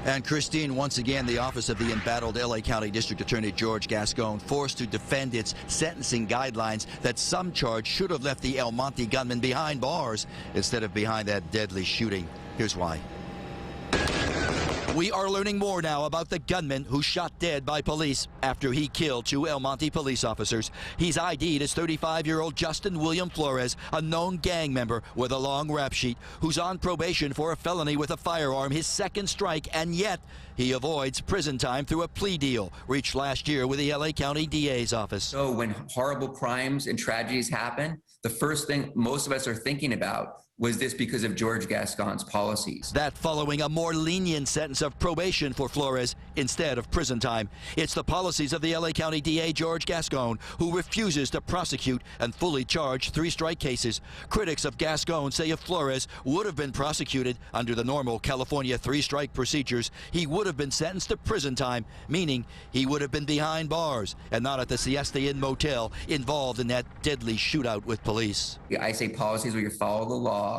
And Christine, once again, the office of the embattled LA County District Attorney George Gascón forced to defend its sentencing guidelines that some charge should have left the El Monte gunman behind bars instead of behind that deadly shooting. Here's why. We are learning more now about the gunman who shot dead by police after he killed 2 El Monte police officers. He's ID'd as 35-year-old Justin William Flores, a known gang member with a long rap sheet, who's on probation for a felony with a firearm, his second strike, and yet he avoids prison time through a plea deal reached last year with the LA County DA's office. So when horrible crimes and tragedies happen, the first thing most of us are thinking about was this because of George Gascón's policies. That following a more lenient sentence of probation for Flores instead of prison time. It's the policies of the LA County DA George Gascón, who refuses to prosecute and fully charge 3-strike cases. Critics of Gascón say if Flores would have been prosecuted under the normal California 3-strike procedures, he would have been sentenced to prison time, meaning he would have been behind bars and not at the Siesta Inn motel involved in that deadly shootout with police. I say policies where you follow the law,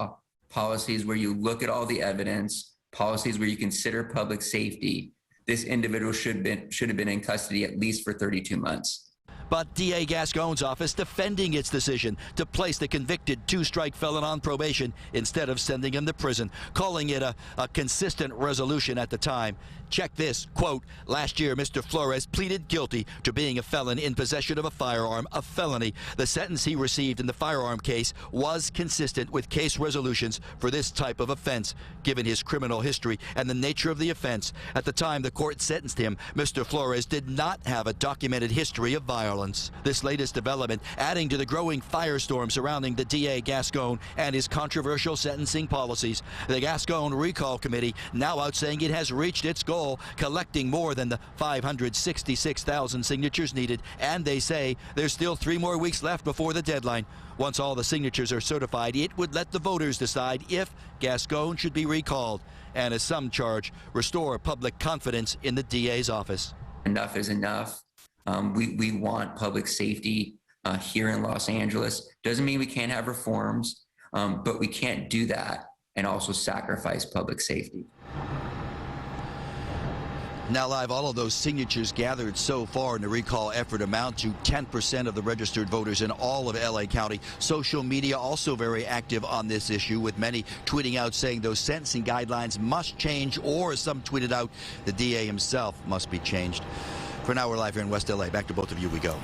policies where you look at all the evidence, policies where you consider public safety. This individual should have been in custody at least for 32 months. But DA Gascón's office defending its decision to place the convicted 2-strike felon on probation instead of sending him to prison, calling it a consistent resolution at the time. Check this, quote, last year Mr. Flores pleaded guilty to being a felon in possession of a firearm, a felony. The sentence he received in the firearm case was consistent with case resolutions for this type of offense, given his criminal history and the nature of the offense. At the time the court sentenced him, Mr. Flores did not have a documented history of violence. This latest development adding to the growing firestorm surrounding the DA Gascón and his controversial sentencing policies. The Gascón Recall Committee now out saying it has reached its goal, collecting more than the 566,000 signatures needed, and they say there's still 3 more weeks left before the deadline. Once all the signatures are certified, it would let the voters decide if Gascón should be recalled, and as some charge, restore public confidence in the DA's office. Enough is enough. We want public safety here in Los Angeles. Doesn't mean we can't have reforms, but we can't do that and also sacrifice public safety. Now live, all of those signatures gathered so far in the recall effort amount to 10% of the registered voters in all of LA County. Social media also very active on this issue, with many tweeting out saying those sentencing guidelines must change, or as some tweeted out, the DA himself must be changed. For now, we're live here in West LA. Back to both of you we go.